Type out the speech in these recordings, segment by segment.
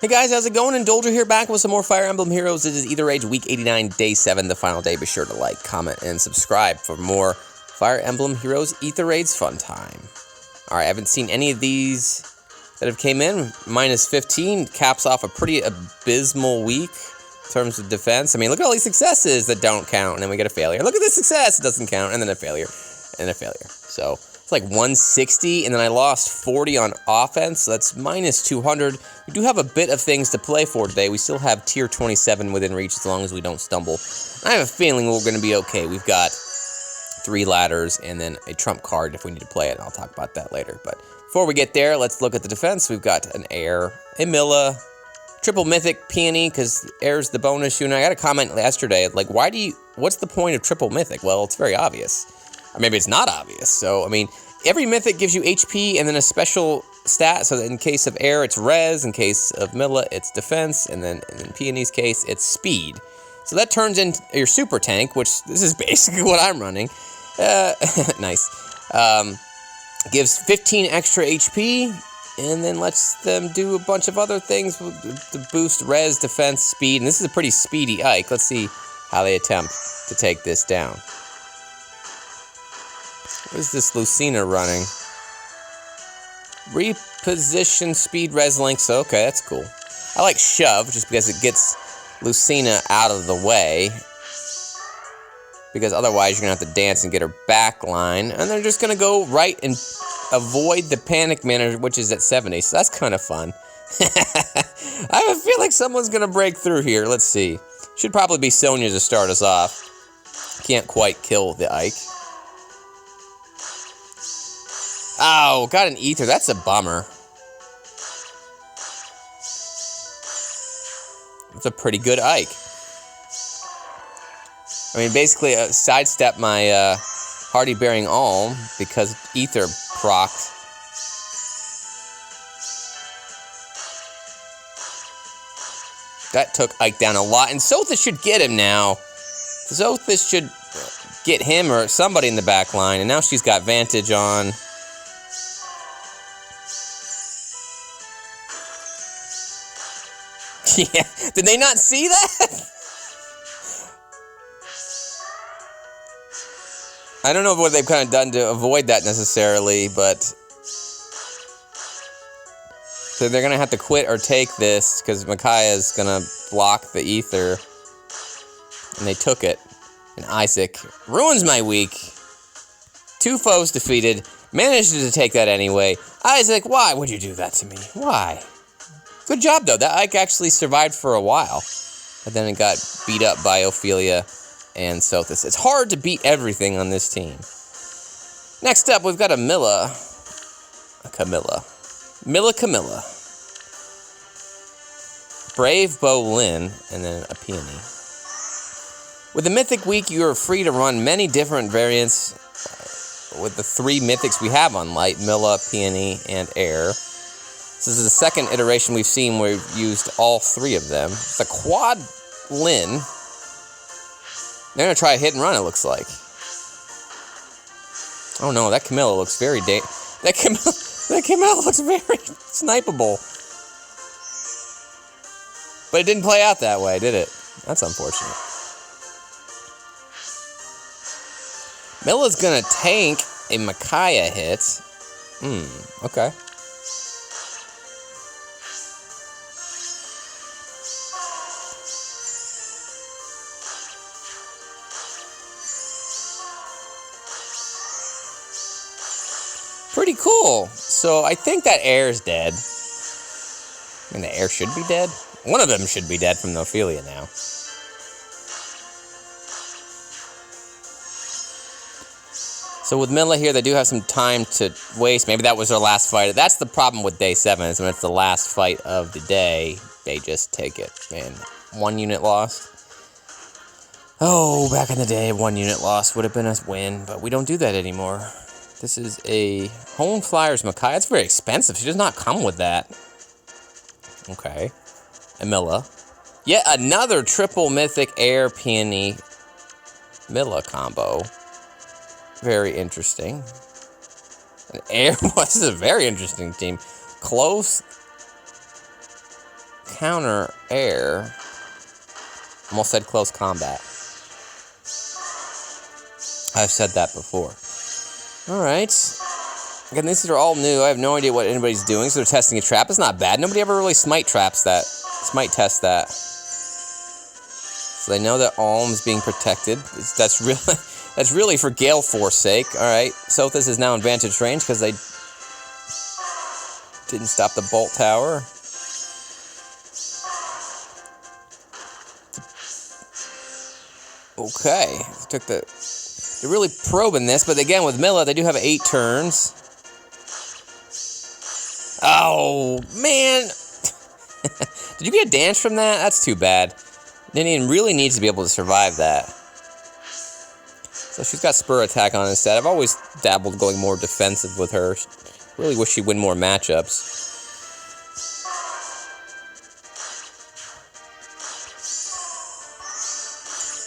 Hey guys, how's it going? Indulger here, back with some more Fire Emblem Heroes. This is Aether Raids Week 89, Day 7, the final day. Be sure to like, comment, and subscribe for more Fire Emblem Heroes Aether Raids fun time. Alright, I haven't seen any of these that have came in. Minus 15 caps off a pretty abysmal week in terms of defense. I mean, look at all these successes that don't count, and then we get a failure. Look at this success, it doesn't count, and then a failure, and a failure. So, it's like 160, and then I lost 40 on offense, so that's minus 200. We do have a bit of things to play for today. We still have tier 27 within reach as long as we don't stumble. I have a feeling we're going to be okay. We've got 3 ladders and then a trump card if we need to play it, and I'll talk about that later. But before we get there, let's look at the defense. We've got an Air, a Milla, triple mythic peony, because Air's the bonus unit. I got a comment yesterday, like, what's the point of triple mythic? Well, it's very obvious. Or maybe it's not obvious. So, I mean, every mythic gives you HP and then a special stat. So in case of Air, it's res. In case of Milla, it's defense. And then in Peony's case, it's speed. So that turns into your super tank, which this is basically what I'm running. Nice. Gives 15 extra HP and then lets them do a bunch of other things to boost res, defense, speed. And this is a pretty speedy Ike. Let's see how they attempt to take this down. What is this Lucina running? Reposition speed res links. Okay, that's cool. I like shove just because it gets Lucina out of the way. Because otherwise you're going to have to dance and get her back line. And they're just going to go right and avoid the panic manager, which is at 70. So that's kind of fun. I feel like someone's going to break through here. Let's see. Should probably be Sonya to start us off. Can't quite kill the Ike. Oh, got an Aether. That's a bummer. It's a pretty good Ike. I mean, basically, sidestep my Hardy Bearing Alm because Aether procced. That took Ike down a lot, and Sothis should get him now. Sothis should get him or somebody in the back line, and now she's got Vantage on. Yeah, did they not see that? I don't know what they've kind of done to avoid that necessarily, but so they're gonna have to quit or take this because Micaiah's gonna block the Aether, and they took it. And Isaac ruins my week. 2 foes defeated, managed to take that anyway. Isaac, why would you do that to me? Why? Good job, though. That Ike actually survived for a while. But then it got beat up by Ophelia and Sothis. It's hard to beat everything on this team. Next up, we've got a Milla. A Camilla. Milla Camilla. Brave Bolin, and then a Peony. With the Mythic Week, you are free to run many different variants with the 3 Mythics we have on Light, Milla, Peony, and Air. This is the second iteration we've seen where we've used all 3 of them. It's a quad Lin. They're going to try a hit and run, it looks like. Oh no, that Camilla looks very that Camilla looks very snipeable. But it didn't play out that way, did it? That's unfortunate. Milla's going to tank a Micaiah hit. Okay. Pretty cool. So I think that Air's dead. I mean, the Air should be dead. One of them should be dead from the Ophelia now. So with Milla here, they do have some time to waste. Maybe that was their last fight. That's the problem with Day 7, is when it's the last fight of the day, they just take it. Man, 1 unit lost. Oh, back in the day, 1 unit lost would have been a win, but we don't do that anymore. This is a Home Flyers Micaiah. It's very expensive. She does not come with that. Okay. Milla. Yet another triple mythic Air Peony Milla combo. Very interesting. And Air was a very interesting team. Close counter air. Almost said close combat. I've said that before. Alright. Again, these are all new. I have no idea what anybody's doing, so they're testing a trap. It's not bad. Nobody ever really smite tests that. So they know that Alm's being protected. That's really for Gale Force's sake. Alright. Sothis is now in vantage range because they didn't stop the bolt tower. Okay. They're really probing this, but again, with Milla, they do have 8 turns. Oh, man. Did you get a dance from that? That's too bad. Ninian really needs to be able to survive that. So she's got Spur Attack on instead. I've always dabbled going more defensive with her. Really wish she'd win more matchups.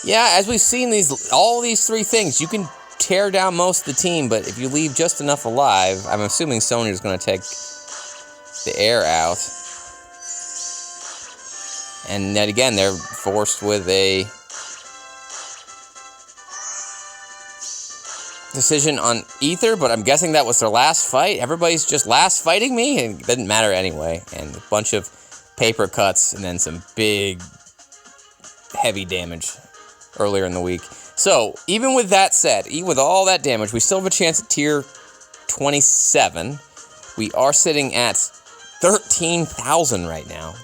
Yeah, as we've seen all these 3 things, you can tear down most of the team, but if you leave just enough alive, I'm assuming Sonya's going to take the air out. And then again, they're forced with a decision on Aether, but I'm guessing that was their last fight. Everybody's just last fighting me, and it didn't matter anyway. And a bunch of paper cuts, and then some big, heavy damage earlier in the week. So, even with that said, even with all that damage, we still have a chance at tier 27. We are sitting at 13,000 right now.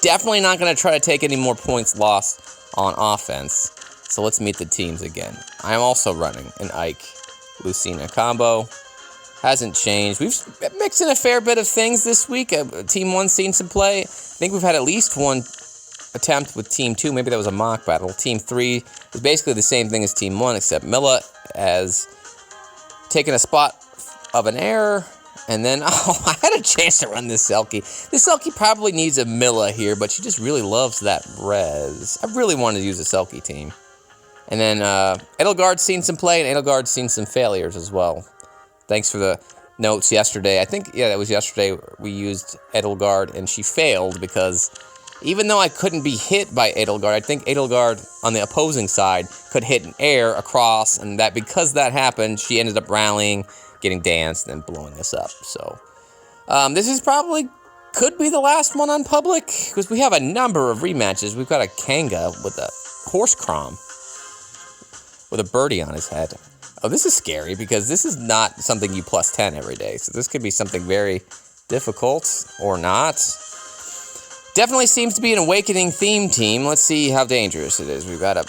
Definitely not going to try to take any more points lost on offense. So let's meet the teams again. I'm also running an Ike Lucina combo. Hasn't changed. We've mixed in a fair bit of things this week. Team 1's seen some play. I think we've had at least one attempt with Team 2. Maybe that was a mock battle. Team 3 is basically the same thing as Team 1, except Milla has taken a spot of an error. And then, oh, I had a chance to run this Selkie. This Selkie probably needs a Milla here, but she just really loves that res. I really wanted to use a Selkie team. And then Edelgard's seen some play, and Edelgard's seen some failures as well. Thanks for the notes yesterday. I think, yeah, that was yesterday we used Edelgard, and she failed because even though I couldn't be hit by Edelgard, I think Edelgard on the opposing side could hit an air across, and that because that happened, she ended up rallying, getting danced, and blowing us up. So, this is probably, could be the last one on public, because we have a number of rematches. We've got a Kanga with a horse crom, with a birdie on his head. Oh, this is scary, because this is not something you plus 10 every day. So this could be something very difficult, or not. Definitely seems to be an Awakening theme team. Let's see how dangerous it is. We've got a,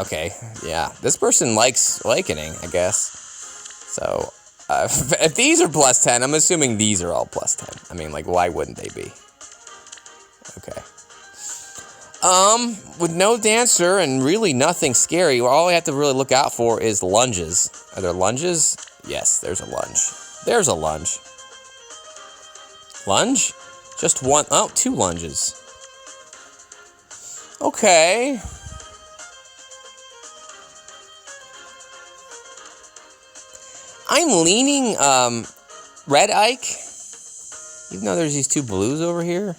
okay, yeah. This person likes Awakening, I guess. So, if these are plus 10, I'm assuming these are all plus 10. I mean, like, why wouldn't they be? Okay. With no dancer and really nothing scary, all we have to really look out for is lunges. Are there lunges? Yes, there's a lunge. There's a lunge. Lunge? Just one. Oh, 2 lunges. Okay. I'm leaning Red Ike, even though there's these 2 blues over here.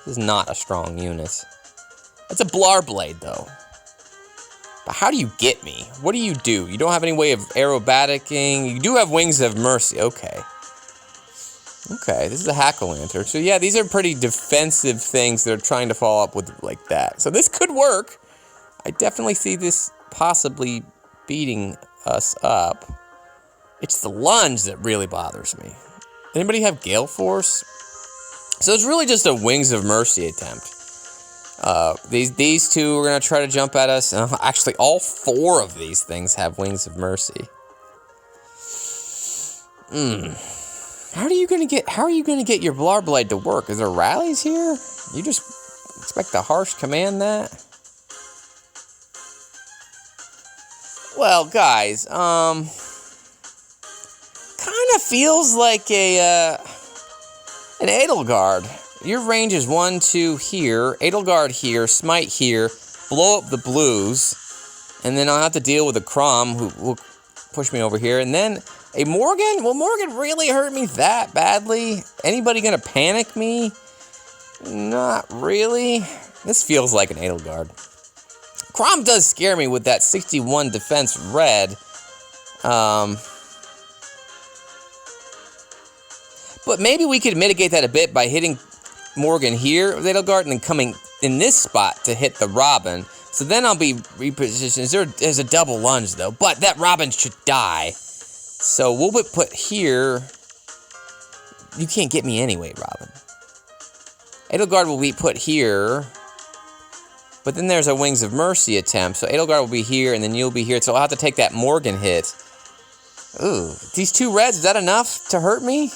This is not a strong unit. It's a Blar Blade, though. But how do you get me? What do? You don't have any way of aerobaticking. You do have Wings of Mercy. Okay. Okay, this is a Hack-O-Lantern. So yeah, these are pretty defensive things that are trying to follow up with like that. So this could work. I definitely see this possibly beating us up. It's the lunge that really bothers me. Anybody have Gale Force? So it's really just a Wings of Mercy attempt. These 2 are going to try to jump at us. Actually, all 4 of these things have Wings of Mercy. How are you going to get your Blar Blade to work? Is there rallies here? You just expect the harsh command that? Well, guys, kind of feels like an Edelgard. Your range is 1, 2 here, Edelgard here, Smite here, blow up the blues, and then I'll have to deal with a Crom who will push me over here, and then a Morgan? Will Morgan really hurt me that badly? Anybody gonna panic me? Not really. This feels like an Edelgard. Chrom does scare me with that 61 defense red. But maybe we could mitigate that a bit by hitting Morgan here with Edelgard and then coming in this spot to hit the Robin. So then I'll be repositioned. There's a double lunge though, but that Robin should die. So we'll put here. You can't get me anyway, Robin. Edelgard will be put here. But then there's a Wings of Mercy attempt. So Edelgard will be here, and then you'll be here. So I'll have to take that Morgan hit. Ooh, these 2 reds, is that enough to hurt me?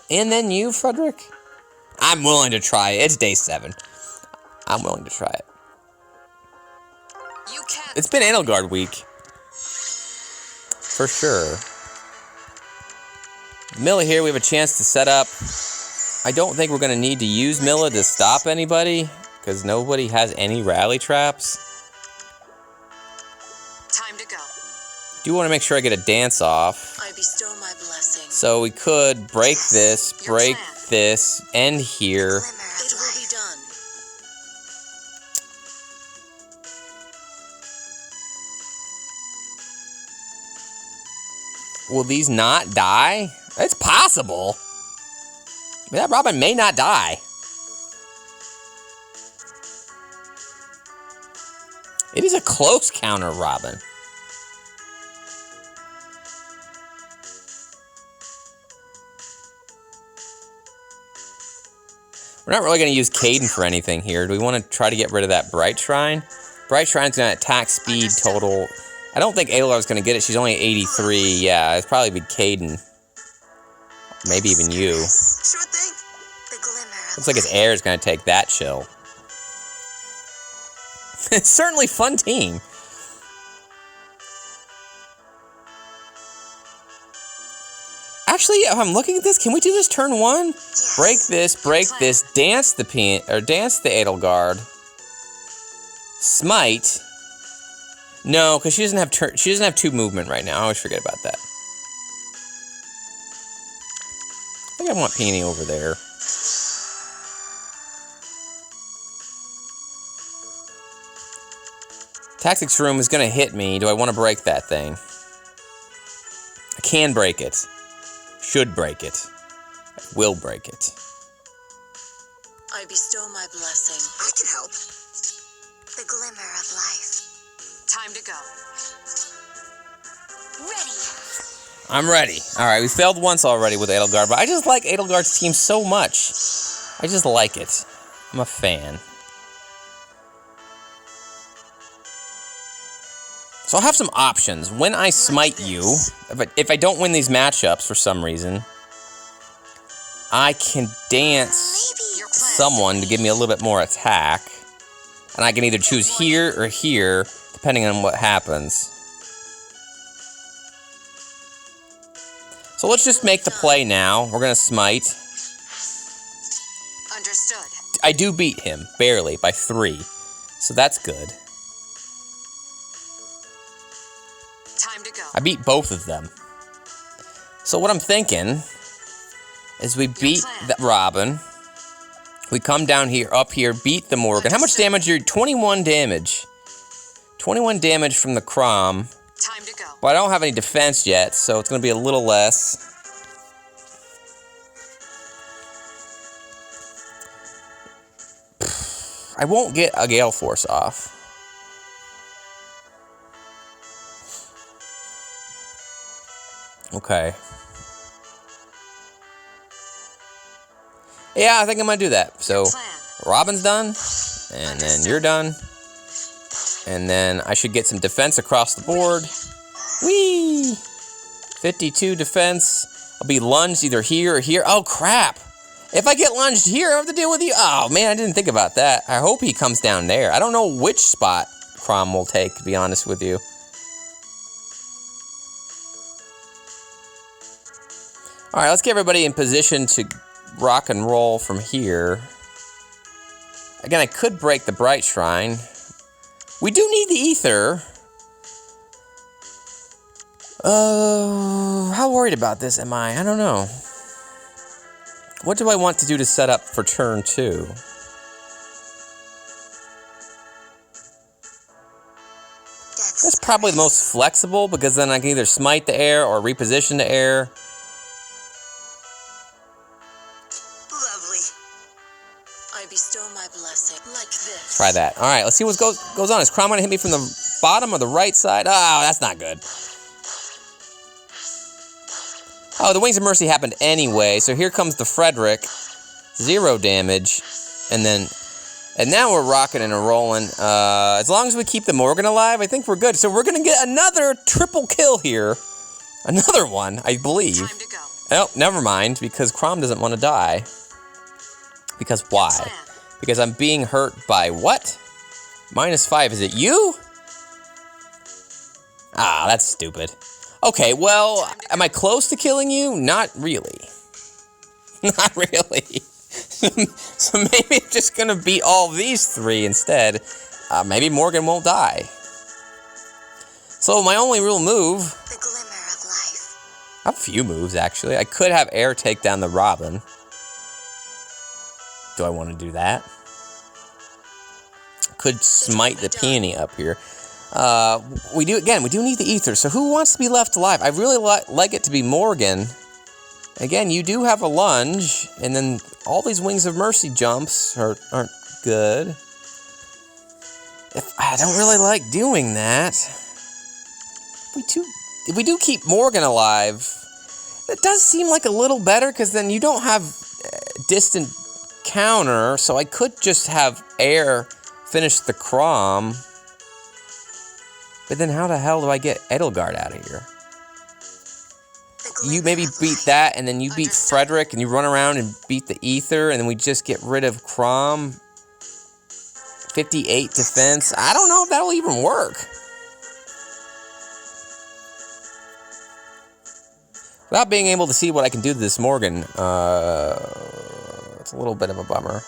And then you, Frederick? I'm willing to try it. It's day 7. I'm willing to try it. It's been Edelgard week. For sure. Milla here, we have a chance to set up. I don't think we're going to need to use Milla to stop anybody, because nobody has any rally traps. Time to go. Do want to make sure I get a dance off. I bestow my blessing. So we could break this, break this, end here. It will be done. Will these not die? It's possible. I mean, that Robin may not die. It is a close counter, Robin. We're not really going to use Caden for anything here. Do we want to try to get rid of that Bright Shrine? Bright Shrine's going to attack speed total. I don't think Edelgard's going to get it. She's only 83. Yeah, it's probably be Caden. Maybe even you. Sure thing. The glimmer. Looks like his heir is going to take that chill. It's certainly a fun team. Actually, if I'm looking at this, can we do this turn 1? Yes. Break this, dance the Edelgard. Smite. No, because she doesn't have 2 movement right now. I always forget about that. I think I want Peony over there. Tactics Room is going to hit me. Do I want to break that thing? I can break it. Should break it. Will break it. I bestow my blessing. I can help. The glimmer of life. Time to go. Ready. I'm ready. Alright, we failed once already with Edelgard, but I just like Edelgard's team so much. I just like it. I'm a fan. So I'll have some options. When I smite you, if I don't win these matchups for some reason, I can dance someone to give me a little bit more attack. And I can either choose here or here, depending on what happens. So let's just make the play now. We're going to smite. Understood. I do beat him, barely, by 3. So that's good. Time to go. I beat both of them. So what I'm thinking is we beat the Robin. We come down here, up here, beat the Morgan. How much damage are you? 21 damage. 21 damage from the Chrom. Time to go. But I don't have any defense yet, so it's going to be a little less. I won't get a Gale Force off. Okay. Yeah, I think I'm going to do that. So, Robin's done, and then you're done. And then I should get some defense across the board. Whee! 52 defense. I'll be lunged either here or here. Oh, crap. If I get lunged here, I have to deal with you. Oh, man, I didn't think about that. I hope he comes down there. I don't know which spot Chrom will take, to be honest with you. All right, let's get everybody in position to rock and roll from here. Again, I could break the Bright Shrine. We do need the Aether. How worried about this am I? I don't know. What do I want to do to set up for turn 2? That's probably the most flexible, because then I can either smite the air or reposition the air. Lovely. I bestow my blessing like this. Try that. All right, let's see what goes on. Is Crom going to hit me from the bottom or the right side? Oh, that's not good. Oh, the Wings of Mercy happened anyway, so here comes the Frederick. 0 damage. And now we're rocking and rolling. As long as we keep the Morgan alive, I think we're good. So we're going to get another triple kill here. Another one, I believe. Time to go. Oh, never mind, because Crom doesn't want to die. Because why? Because I'm being hurt by what? -5. Is it you? Ah, that's stupid. Okay, well, am I close to killing you? Not really. Not really. So maybe I'm just gonna beat all these 3 instead. Maybe Morgan won't die. So my only real move... The glimmer of life. I have a few moves, actually. I could have Air take down the Robin. Do I want to do that? Could smite the Peony up here. We do need the Aether, so who wants to be left alive? I really like it to be Morgan. Again, you do have a lunge, and then all these Wings of Mercy jumps aren't good. I don't really like doing that. If we do keep Morgan alive, that does seem like a little better, because then you don't have distant counter, so I could just have Air finish the Crom. But then how the hell do I get Edelgard out of here? You maybe beat that, and then you beat Frederick, and you run around and beat the Aether, and then we just get rid of Crom. 58 defense. I don't know if that'll even work. Without being able to see what I can do to this Morgan, it's a little bit of a bummer.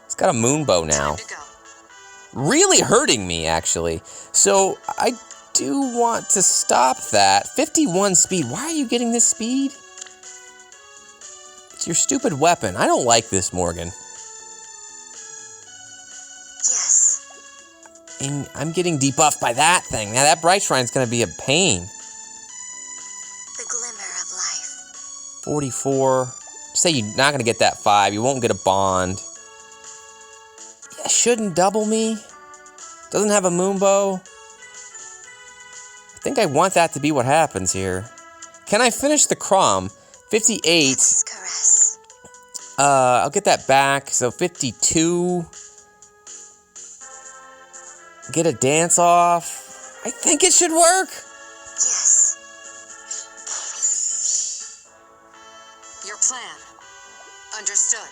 It's got a Moonbow now. Really hurting me, actually. So, I do want to stop that. 51 speed. Why are you getting this speed? It's your stupid weapon. I don't like this, Morgan. Yes. And I'm getting debuffed by that thing. Now, that Bright Shrine's going to be a pain. The glimmer of life. 44. Say you're not going to get that 5. You won't get a bond. Yeah, shouldn't double me. Doesn't have a Moonbow. I think I want that to be what happens here. Can I finish the Crom? 58. Caress. I'll get that back. So 52. Get a dance off. I think it should work. Yes. Your plan. Understood.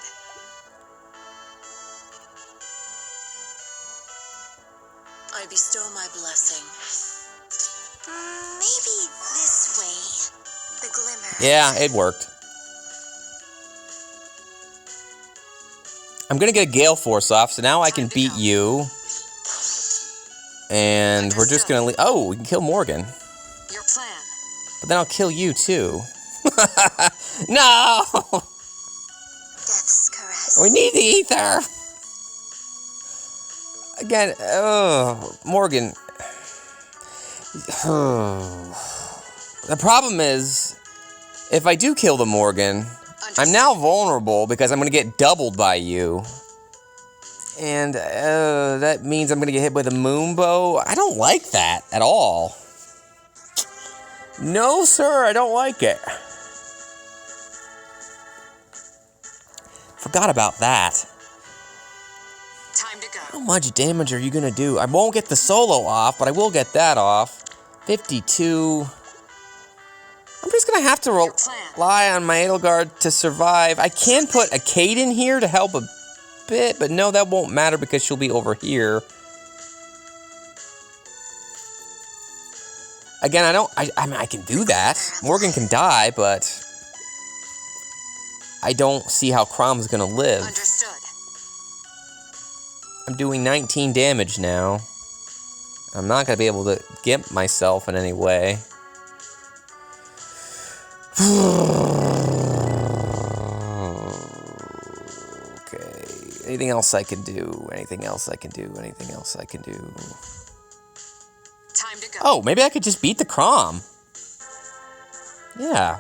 I bestow my blessing. Maybe this way. The glimmer. Yeah, it worked. I'm gonna get a Gale Force off, so now I can beat you. And we're just gonna leave. Oh, we can kill Morgan. Your plan. But then I'll kill you too. No! Death's caress. We need the Aether! Again, oh, Morgan. The problem is, if I do kill the Morgan, I'm now vulnerable because I'm going to get doubled by you. And that means I'm going to get hit with a Moonbow. I don't like that at all. No, sir, I don't like it. Forgot about that. Time to go. How much damage are you going to do? I won't get the solo off, but I will get that off. 52. I'm just going to have to rely on my Edelgard to survive. I can put a Kate in here to help a bit, but no, that won't matter because she'll be over here. Again, I mean, I can do that. Morgan can die, but I don't see how Crom's going to live. Understood. I'm doing 19 damage now. I'm not going to be able to gimp myself in any way. Anything else I can do? Anything else I can do? Anything else I can do? Time to go. Oh, maybe I could just beat the Crom. Yeah.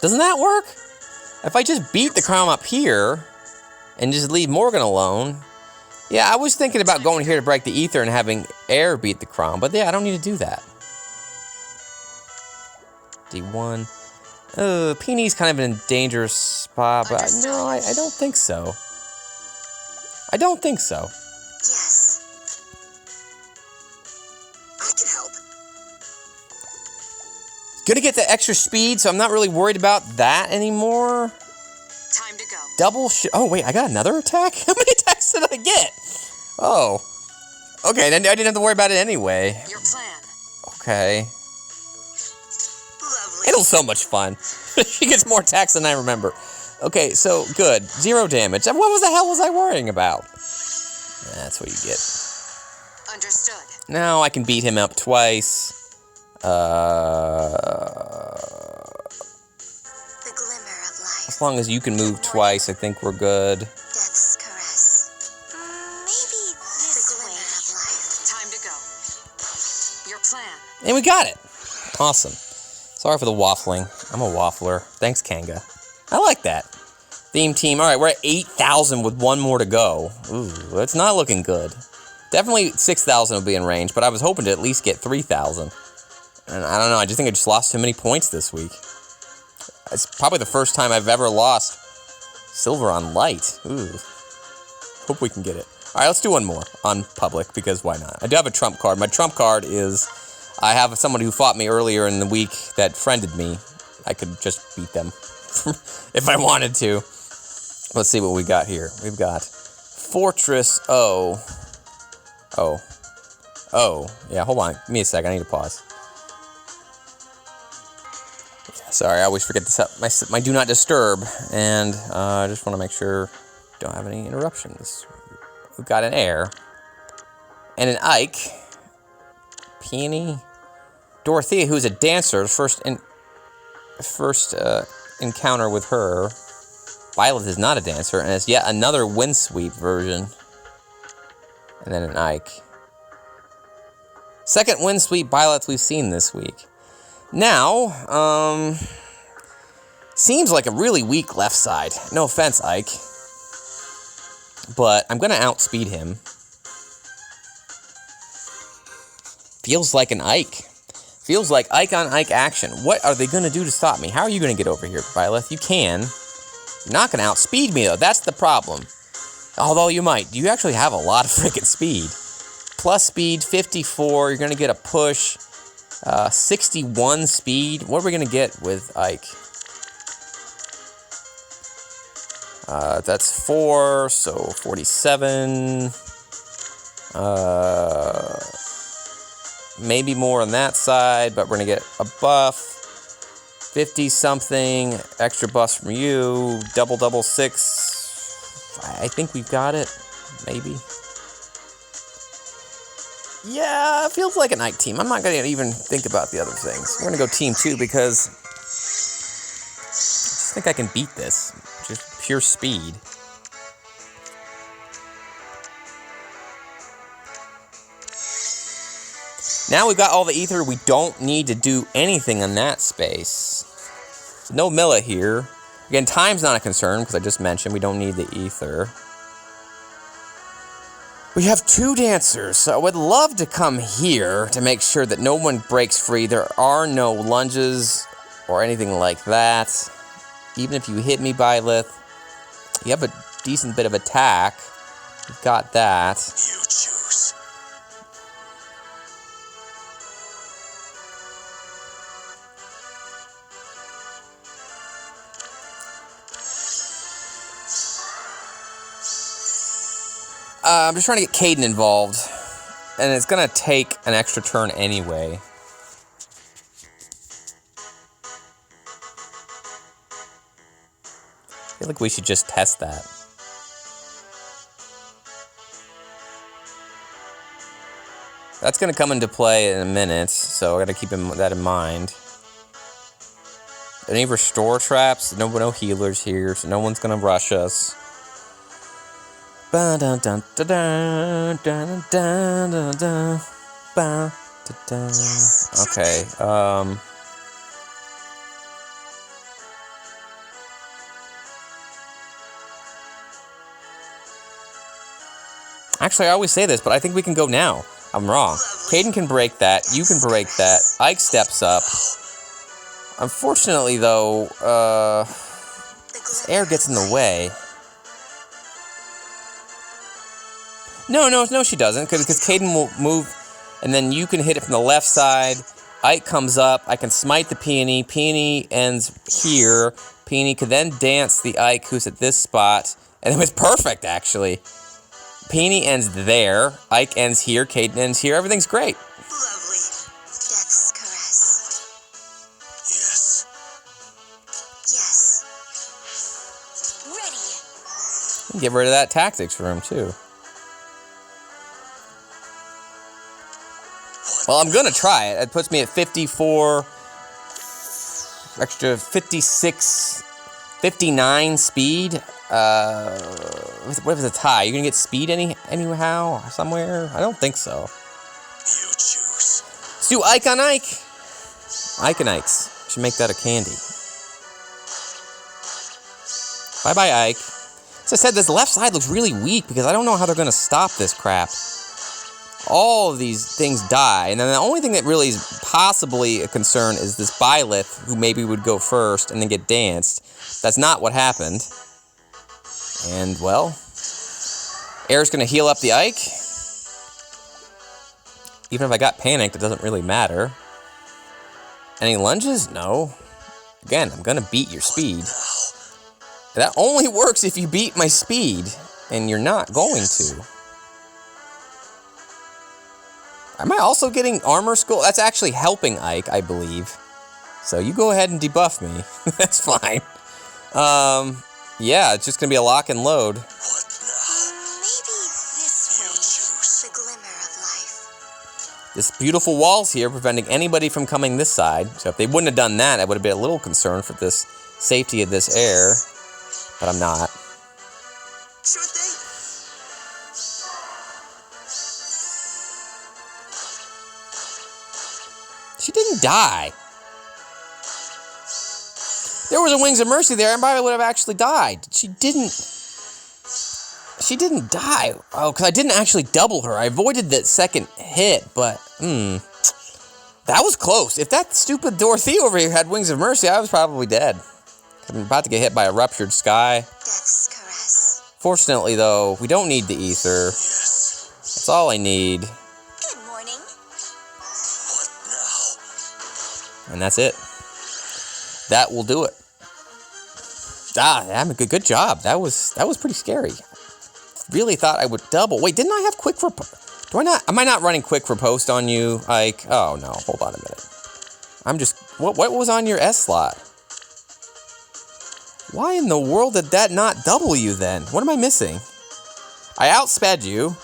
Doesn't that work? If I just beat the Crom up here and just leave Morgan alone. Yeah, I was thinking about going here to break the Aether and having Air beat the Crom, but yeah, I don't need to do that. D1. Peenie's kind of in a dangerous spot, but no, I don't think so. I don't think so. Yes. I can help. Gonna get the extra speed, so I'm not really worried about that anymore. Time to go. Double oh, wait, I got another attack? How many attacks did I get? Oh. Okay, then I didn't have to worry about it anyway. Your plan. Okay. Lovely. It was so much fun. She gets more attacks than I remember. Okay, so, good. 0 damage. What was the hell was I worrying about? That's what you get. Understood. Now I can beat him up twice. The glimmer of life. As long as you can move twice, I think we're good. Death's caress. Maybe the glimmer of life. Time to go. Your plan. And we got it. Awesome. Sorry for the waffling. I'm a waffler. Thanks, Kanga. I like that. Theme team. All right, we're at 8,000 with one more to go. Ooh, it's not looking good. Definitely 6,000 will be in range, but I was hoping to at least get 3,000. And I don't know, I just think I just lost too many points this week. It's probably the first time I've ever lost silver on light. Ooh. Hope we can get it. All right, let's do one more on public, because why not? I do have a trump card. My trump card is, I have someone who fought me earlier in the week that friended me. I could just beat them if I wanted to. Let's see what we got here. We've got Fortress O. Oh. Yeah, hold on. Give me a second. I need to pause. Sorry, I always forget to set my do not disturb. And I just want to make sure don't have any interruptions. We've got an Air. And an Ike. Peony. Dorothea, who's a dancer. First encounter with her. Violet is not a dancer, and it's yet another Windsweep version. And then an Ike. Second Windsweep Violet we've seen this week. Now, seems like a really weak left side. No offense, Ike. But I'm going to outspeed him. Feels like an Ike. Feels like Ike on Ike action. What are they going to do to stop me? How are you going to get over here, Violet? You can. You're not going to outspeed me, though. That's the problem. Although you might. You actually have a lot of freaking speed. Plus speed, 54. You're going to get a push. 61 speed. What are we going to get with Ike? That's 4, so 47. Maybe more on that side, but we're going to get a buff. 50-something, extra buffs from you, double 6. I think we've got it, maybe. Yeah, it feels like a night team. I'm not going to even think about the other things. We're going to go team 2 because I just think I can beat this. Just pure speed. Now we've got all the Aether. We don't need to do anything in that space. No Milla here. Again, time's not a concern, because I just mentioned we don't need the Aether. We have 2 dancers, so I would love to come here to make sure that no one breaks free. There are no lunges or anything like that. Even if you hit me, Byleth, you have a decent bit of attack. You've got that. You choose. I'm just trying to get Caden involved, and it's going to take an extra turn anyway. I feel like we should just test that. That's going to come into play in a minute, so I got to keep that in mind. Any restore traps? No healers here, so no one's going to rush us. Okay, actually, I always say this, but I think we can go now. I'm wrong. Caden can break that. You can break that. Ike steps up. Unfortunately, though, air gets in the way. No, she doesn't, because Caden will move, and then you can hit it from the left side. Ike comes up. I can smite the Peony. Peony ends here. Peony could then dance the Ike, who's at this spot, and it was perfect, actually. Peony ends there. Ike ends here. Caden ends here. Everything's great. Lovely. Death's caress. Yes. Yes. Ready. Get rid of that tactics room, too. Well, I'm going to try it. It puts me at 54, extra 56, 59 speed. What if it's a tie? You're going to get speed anyhow, somewhere? I don't think so. You choose. Let's do Ike on Ike. Ike and Ikes. Should make that a candy. Bye-bye, Ike. As I said, this left side looks really weak because I don't know how they're going to stop this crap. All of these things die, and then the only thing that really is possibly a concern is this Byleth, who maybe would go first and then get danced. That's not what happened. And, well, Air's going to heal up the Ike. Even if I got panicked, it doesn't really matter. Any lunges? No. Again, I'm going to beat your speed. That only works if you beat my speed, and you're not going to. Am I also getting armor skull? That's actually helping Ike, I believe. So you go ahead and debuff me. That's fine. Yeah, it's just going to be a lock and load. Maybe this way. The glimmer of life. This beautiful wall's here preventing anybody from coming this side. So if they wouldn't have done that, I would have been a little concerned for this safety of this air. But I'm not. Sure thing. She didn't die. There was a Wings of Mercy there, and probably would have actually died. She didn't die. Oh, because I didn't actually double her. I avoided that second hit, but, that was close. If that stupid Dorothy over here had Wings of Mercy, I was probably dead. I'm about to get hit by a ruptured sky. Death's caress. Fortunately, though, we don't need the ether. Yes. That's all I need. Good morning. What now? And that's it. That will do it. Good job. That was pretty scary. Really thought I would double. Wait, didn't I have quick for... Do I not... Am I not running quick for post on you, Ike? Oh, no. Hold on a minute. I'm just... What was on your S slot? Why in the world did that not double you then? What am I missing? I outsped you.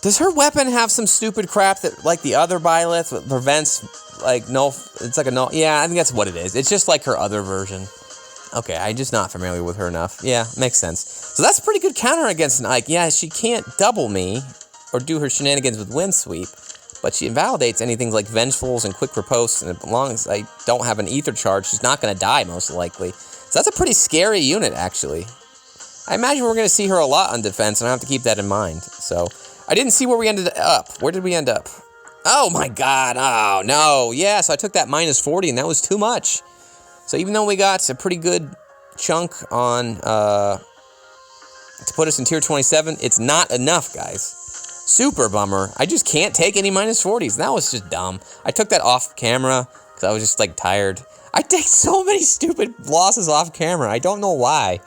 Does her weapon have some stupid crap that, like the other Byleth, prevents, like, no... It's like a no... Yeah, I think that's what it is. It's just like her other version. Okay, I'm just not familiar with her enough. Yeah, makes sense. So that's a pretty good counter against an Ike. Yeah, she can't double me or do her shenanigans with Wind Sweep, but she invalidates anything like Vengeful's and Quick Riposte, and as long as I don't have an Ether charge, she's not going to die, most likely. So that's a pretty scary unit, actually. I imagine we're going to see her a lot on defense, and I have to keep that in mind. So, I didn't see where we ended up. Where did we end up? Oh my god, oh no. Yeah, so I took that minus 40, and that was too much. So even though we got a pretty good chunk on, to put us in tier 27, it's not enough, guys. Super bummer. I just can't take any minus 40s. That was just dumb. I took that off camera, because I was just, like, tired. I take so many stupid losses off camera. I don't know why.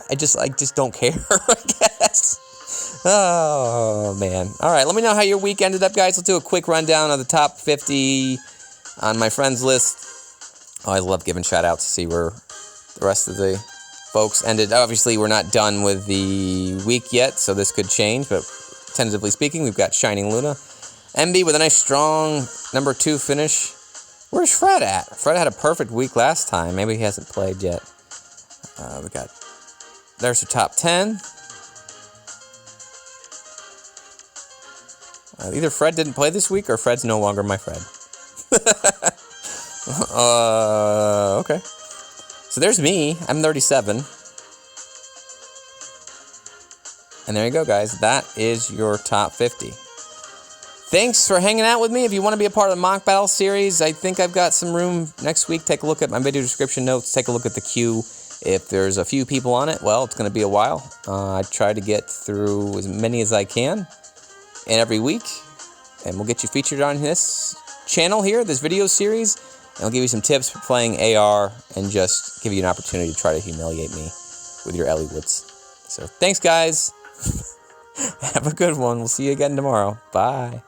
I just don't care, I guess. Oh, man. All right, let me know how your week ended up, guys. Let's do a quick rundown of the top 50 on my friends list. Oh, I love giving shout-outs to see where the rest of the folks ended. Obviously, we're not done with the week yet, so this could change, but tentatively speaking, we've got Shining Luna. MB with a nice, strong number 2 finish. Where's Fred at? Fred had a perfect week last time. Maybe he hasn't played yet. We got There's your top 10. Either Fred didn't play this week or Fred's no longer my Fred. Okay. So there's me. I'm 37. And there you go, guys. That is your top 50. Thanks for hanging out with me. If you want to be a part of the mock battle series, I think I've got some room next week. Take a look at my video description notes. Take a look at the queue. If there's a few people on it, well, it's going to be a while. I try to get through as many as I can and every week. And we'll get you featured on this channel here, this video series. And I'll give you some tips for playing AR and just give you an opportunity to try to humiliate me with your Ellie Woods. So thanks, guys. Have a good one. We'll see you again tomorrow. Bye.